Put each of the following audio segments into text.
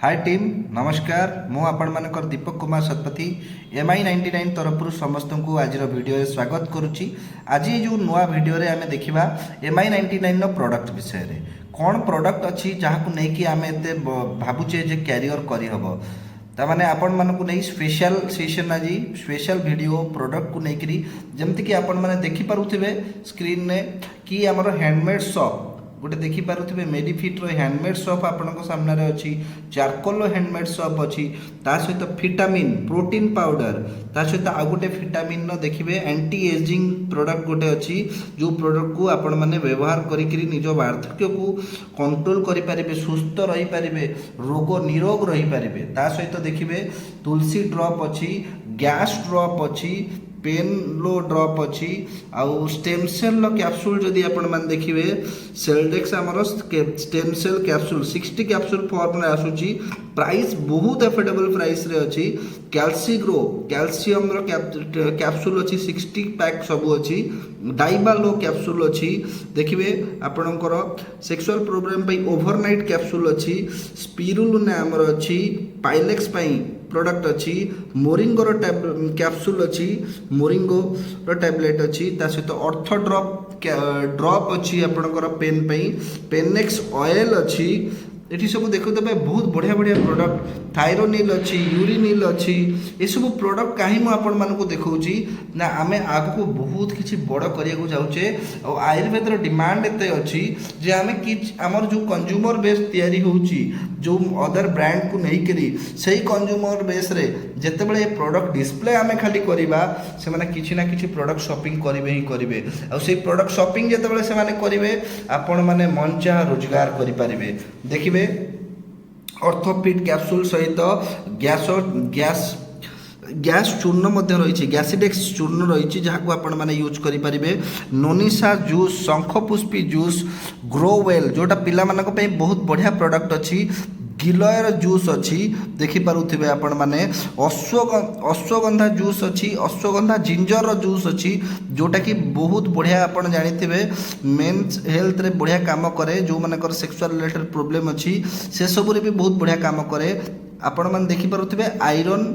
हाय team नमस्कार मु आपण मानकर दीपक कुमार शतपथी MI99 तरफ समस्त को आज वीडियो स्वागत करुच्ची। आज जो नुआ वीडियो रे आमे देखिबा MI99 प्रोडक्ट विषय रे कौन प्रोडक्ट अच्छी जहाँ नहीं आम एते भावुचे जे कैरियर करी हबो तामाने आपण मानकु नहीं स्पेशल सेशन आज स्पेशल वीडियो प्रोडक्ट को लेकरी जमती कि आपण माने देखि पारुथिबे स्क्रीन ने कि हमर हैंडमेड शॉप गोटे देखिपे मेडिफिट हैंडमेड सॉप आपण सामने अच्छी चारकोल हैंडमेड सॉप अच्छी ता सहित फिटामिन प्रोटीन पाउडर ता सहित आ गोटे फिटामिन देखिए एंटी एजिंग प्रोडक्ट गोटे अच्छी जो प्रोडक्ट को आपण मैंने व्यवहार करी निज वार्धक्य को कंट्रोल करें सुस्थ रही पारे रोग निरोग रही पारे ता सहित देखिए तुलसी ड्रॉप अच्छी गैस ड्रॉप अच्छी पेन लो ड्रॉप अच्छी आउ स्टेम सेल कैप्सूल जदि आपण मान देखिए सेलडेक्स आमर stem cell capsule 60 capsule form रे आसुची प्राइस बहुत एफोर्डेबल प्राइस रे अच्छी कैल्सीग्रो कैल्शियम रो कैप्सूल अच्छी 60 पैक सब अच्छी डाइबालो कैप्सूल अच्छी देखिए आपणकर सेक्सुअल प्रोब्लेम पे ओवरनाइट कैप्सूल अच्छी स्पिरुलिना आमर अच्छी पाइलेक्स पई प्रोडक्ट अच्छी मोरिंगो रो कैप्सूल अच्छी मोरिंगो रो टैबलेट अच्छी ता सहित ऑर्थो ड्रॉप अच्छी आपणकर पेन पई पेनेक्स ऑयल अच्छी एठी सब देखो तो बहुत बढ़िया बढ़िया प्रोडक्ट थायरोनिल अच्छी यूरिनिल अच्छी ये सब प्रोडक्ट कहीं मुझे आपण मानक देखौची ना आमे आगको बहुत किसी बड़ करिया जाऊे और आयुर्वेद डिमांड एते अच्छी जे आमे आमर जो कंज्यूमर बेस तैयारी होची जो अदर ब्रांड को नहीं करी सही कंज्यूमर बेस रे जेतेबेले प्रोडक्ट डिस्प्ले आमे खाली करबा से माने किछि ना किछि प्रोडक्ट शॉपिंग करिवे ही करिवे और से प्रोडक्ट शॉपिंग जेतेबेले से माने करिवे आपण माने मन चाह रोजगार करि पारिबे देखिबे ऑर्थोफिट कैप्सूल सहित गैस चूर्ण मध्य रही गैसिडेक्स चूर्ण रही जहाँ आपण मैंने यूज करें नोनिसा जूस शंखपुष्पी जूस ग्रोवेल जोटा पिला बहुत बढ़िया प्रोडक्ट अच्छी गिलयर जूस अच्छी देखिपे आपण मैंने अश्वगंधा जूस अच्छी अश्वगंधा जिंजर जूस अच्छी जोटा कि बहुत बढ़िया आप जानी मेन्स हेल्थ रे बढ़िया काम करे जो मानकर सेक्सुअल रिलेटेड प्रोब्लेम अच्छी से सब भी बहुत बढ़िया काम करे आपण मैंने देखिपे आयरन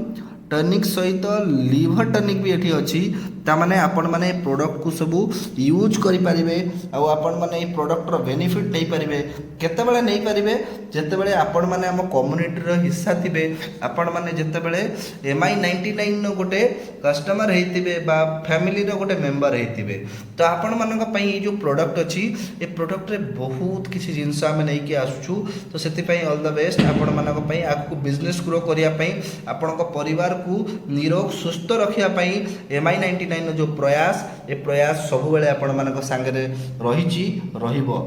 टनिक सहित लिवर टनिक भी ये अच्छी तामाने आपण माने प्रोडक्ट को सब यूज करें आपण माने प्रोडक्ट रो बेनिफिट नहीं पारे केतेबेले नहीं पारे जेतेबेले आपण माने हम कम्युनिटी रो हिस्सा थिबे आपण माने जेतेबेले MI99 गोटे कस्टमर हेतिबे बा फैमिली रो गोटे मेंबर हेतिबे तो आपण मानक पई ये जो प्रोडक्ट अच्छी ये प्रोडक्ट रे बहुत किसी जिंस आमे नै के आसुछु तो सेति पई ऑल द बेस्ट आपण मानक पई आकु बिजनेस ग्रो करिया पई आपण को परिवार को निरोग सुस्थ रखिया पई MI99 जो प्रयास ये प्रयास सब बेले आपण मानक संगे रहिछि रहिबो।